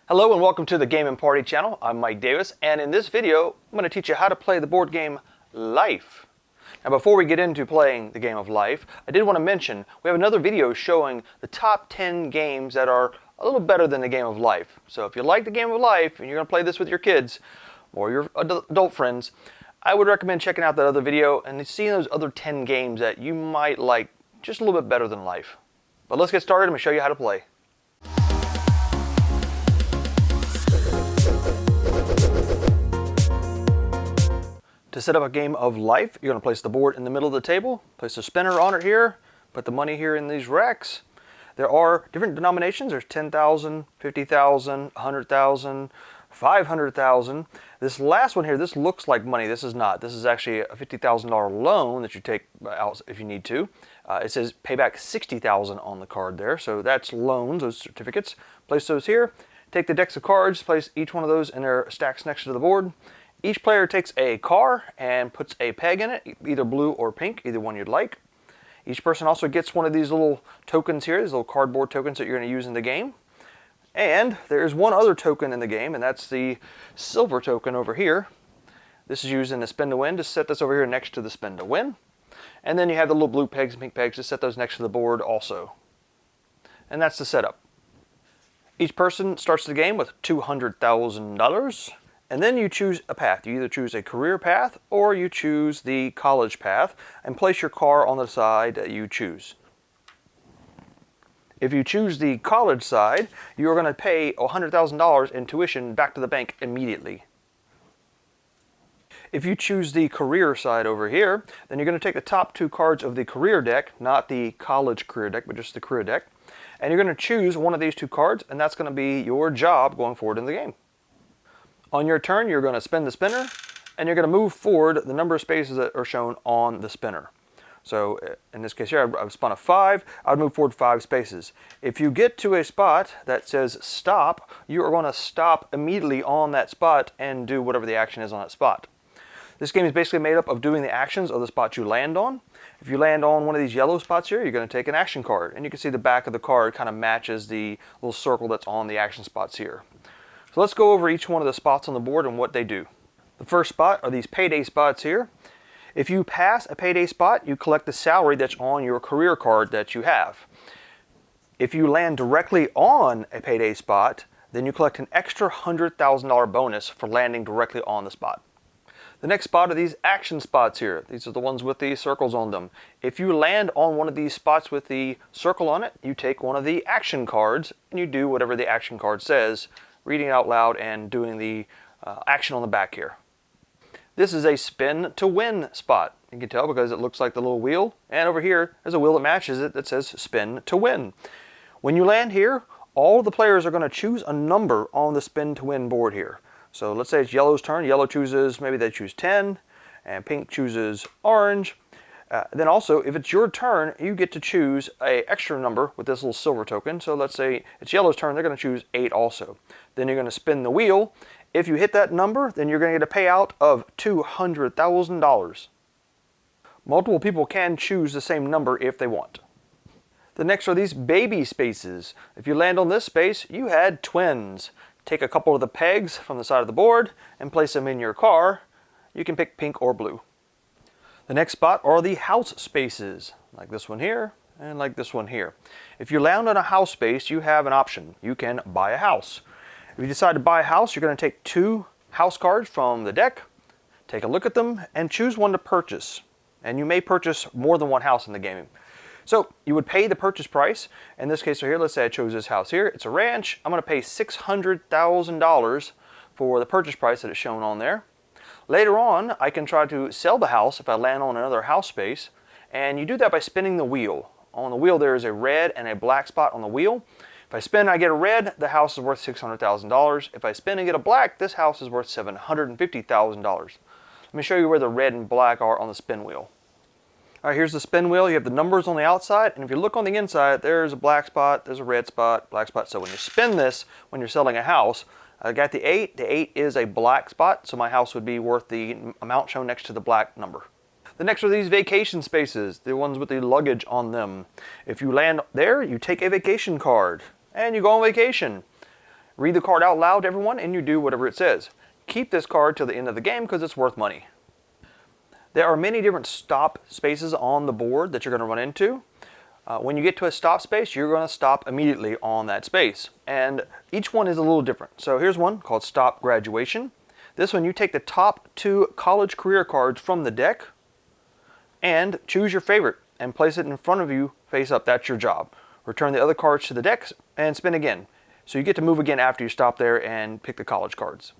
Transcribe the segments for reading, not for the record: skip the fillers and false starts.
Hello and welcome to the Game and Party channel. I'm Mike Davis, and in this video I'm going to teach you how to play the board game Life. Now before we get into playing the game of Life, I did want to mention we have another video showing the top 10 games that are a little better than the game of Life. So if you like the game of Life and you're going to play this with your kids or your adult friends, I would recommend checking out that other video and seeing those other 10 games that you might like just a little bit better than Life. But let's get started. I'm going to show you how to play. To set up a game of Life, you're going to place the board in the middle of the table, place a spinner on it here, put the money here in these racks. There are different denominations. There's 10,000, 50,000, 100,000, 500,000. This last one here, this looks like money. This is not. This is actually a $50,000 loan that you take out if you need to. It says pay back 60,000 on the card there. So that's loans, those certificates. Place those here. Take the decks of cards, place each one of those in their stacks next to the board. Each player takes a car and puts a peg in it, either blue or pink, either one you'd like. Each person also gets one of these little tokens here, these little cardboard tokens that you're going to use in the game. And there's one other token in the game, and that's the silver token over here. This is used in the spin to win. Just set this over here next to the spin to win. And then you have the little blue pegs and pink pegs. Just set those next to the board also. And that's the setup. Each person starts the game with $200,000. And then you choose a path. You either choose a career path or you choose the college path and place your car on the side that you choose. If you choose the college side, you are going to pay $100,000 in tuition back to the bank immediately. If you choose the career side over here, then you're going to take the top two cards of the career deck, not the college career deck, but just the career deck. And you're going to choose one of these two cards, and that's going to be your job going forward in the game. On your turn, you're going to spin the spinner, and you're going to move forward the number of spaces that are shown on the spinner. So in this case here, I've spun a 5. I would move forward 5 spaces. If you get to a spot that says stop, you are going to stop immediately on that spot and do whatever the action is on that spot. This game is basically made up of doing the actions of the spot you land on. If you land on one of these yellow spots here, you're going to take an action card. And you can see the back of the card kind of matches the little circle that's on the action spots here. So let's go over each one of the spots on the board and what they do. The first spot are these payday spots here. If you pass a payday spot, you collect the salary that's on your career card that you have. If you land directly on a payday spot, then you collect an extra $100,000 bonus for landing directly on the spot. The next spot are these action spots here. These are the ones with the circles on them. If you land on one of these spots with the circle on it, you take one of the action cards and you do whatever the action card says, reading it out loud and doing the action on the back here. This is a spin to win spot. You can tell because it looks like the little wheel, and over here there's a wheel that matches it that says spin to win. When you land here, all the players are going to choose a number on the spin to win board here. So let's say it's yellow's turn. Yellow chooses, maybe they choose 10, and pink chooses orange. Then also, if it's your turn, you get to choose an extra number with this little silver token. So let's say it's yellow's turn, they're going to choose 8 also. Then you're going to spin the wheel. If you hit that number, then you're going to get a payout of $200,000. Multiple people can choose the same number if they want. The next are these baby spaces. If you land on this space, you had twins. Take a couple of the pegs from the side of the board and place them in your car. You can pick pink or blue. The next spot are the house spaces, like this one here and like this one here. If you land on a house space, you have an option. You can buy a house. If you decide to buy a house, you're going to take 2 house cards from the deck, take a look at them, and choose one to purchase. And you may purchase more than one house in the game. So you would pay the purchase price. In this case right here, let's say I chose this house here. It's a ranch. I'm going to pay $600,000 for the purchase price that is shown on there. Later on, I can try to sell the house if I land on another house space, and you do that by spinning the wheel. On the wheel there is a red and a black spot on the wheel. If I spin and I get a red, the house is worth $600,000. If I spin and get a black, this house is worth $750,000. Let me show you where the red and black are on the spin wheel. All right, here's the spin wheel. You have the numbers on the outside, and if you look on the inside, there's a black spot, there's a red spot, black spot. So when you spin this, when you're selling a house, I got the 8. The 8 is a black spot, so my house would be worth the amount shown next to the black number. The next are these vacation spaces, the ones with the luggage on them. If you land there, you take a vacation card and you go on vacation. Read the card out loud to everyone and you do whatever it says. Keep this card till the end of the game because it's worth money. There are many different stop spaces on the board that you're going to run into. When you get to a stop space, you're going to stop immediately on that space. And each one is a little different. So here's one called Stop Graduation. This one, you take the top 2 college career cards from the deck and choose your favorite and place it in front of you face up. That's your job. Return the other cards to the deck and spin again. So you get to move again after you stop there and pick the college cards.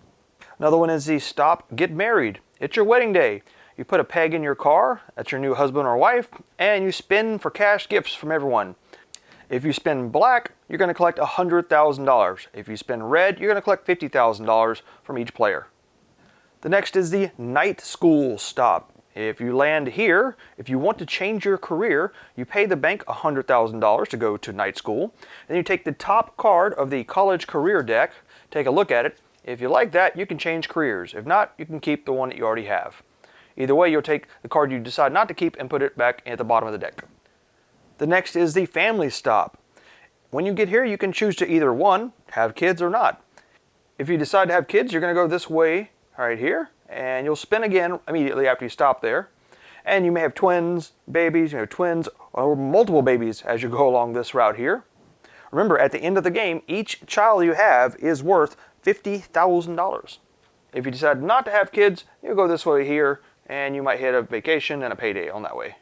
Another one is the Stop Get Married. It's your wedding day. You put a peg in your car, that's your new husband or wife, and you spin for cash gifts from everyone. If you spin black, you're going to collect $100,000. If you spin red, you're going to collect $50,000 from each player. The next is the Night School Stop. If you land here, if you want to change your career, you pay the bank $100,000 to go to night school. Then you take the top card of the college career deck, take a look at it. If you like that, you can change careers. If not, you can keep the one that you already have. Either way, you'll take the card you decide not to keep and put it back at the bottom of the deck. The next is the Family Stop. When you get here, you can choose to either 1, have kids or not. If you decide to have kids, you're going to go this way right here, and you'll spin again immediately after you stop there. And you may have twins, babies, you know, twins, or multiple babies as you go along this route here. Remember, at the end of the game, each child you have is worth $50,000. If you decide not to have kids, you'll go this way here, and you might hit a vacation and a payday on that way.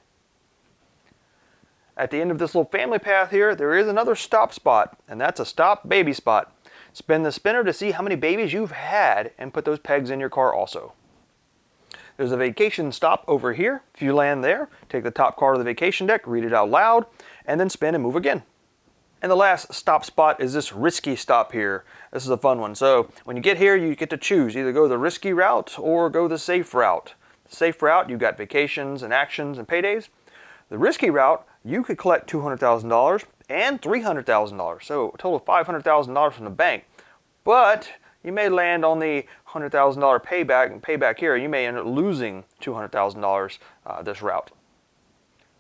At the end of this little family path here, there is another stop spot, and that's a stop baby spot. Spin the spinner to see how many babies you've had and put those pegs in your car also. There's a vacation stop over here. If you land there, take the top card of the vacation deck, read it out loud, and then spin and move again. And the last stop spot is this risky stop here. This is a fun one. So when you get here, you get to choose. Either go the risky route or go the safe route. The safe route, you've got vacations and actions and paydays. The risky route, you could collect $200,000 and $300,000. So a total of $500,000 from the bank. But you may land on the $100,000 payback here. You may end up losing $200,000 this route.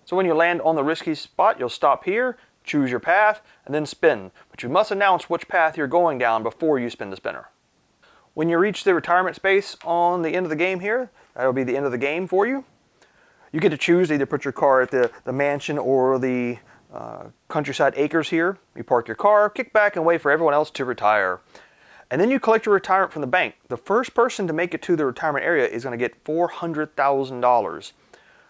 So when you land on the risky spot, you'll stop here, choose your path, and then spin. But you must announce which path you're going down before you spin the spinner. When you reach the retirement space on the end of the game here, that'll be the end of the game for you. You get to choose to either put your car at the mansion or the countryside acres here. You park your car, kick back, and wait for everyone else to retire. And then you collect your retirement from the bank. The first person to make it to the retirement area is going to get $400,000.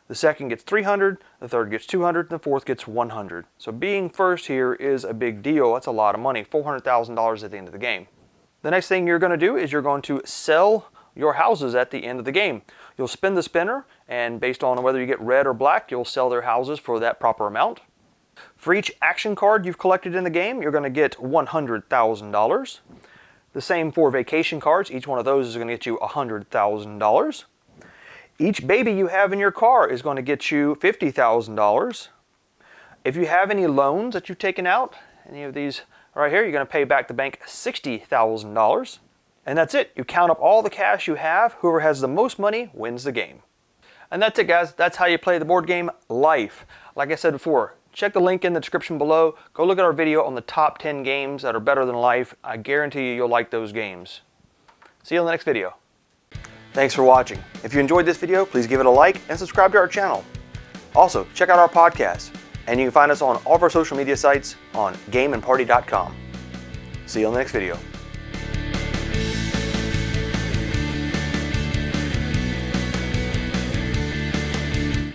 The second gets $300,000, the third gets $200,000, and the fourth gets $100,000. So being first here is a big deal. That's a lot of money, $400,000 at the end of the game. The next thing you're going to do is you're going to sell your houses at the end of the game. You'll spin the spinner, and based on whether you get red or black, you'll sell their houses for that proper amount. For each action card you've collected in the game, you're going to get $100,000. The same for vacation cards. Each one of those is going to get you $100,000. Each baby you have in your car is going to get you $50,000. If you have any loans that you've taken out, any of these right here, you're going to pay back the bank $60,000. And that's it. You count up all the cash you have. Whoever has the most money wins the game. And that's it, guys. That's how you play the board game Life. Like I said before, check the link in the description below. Go look at our video on the top 10 games that are better than Life. I guarantee you, you'll like those games. See you in the next video. Thanks for watching. If you enjoyed this video, please give it a like and subscribe to our channel. Also, check out our podcast, and you can find us on all of our social media sites on GameandParty.com. See you on the next video.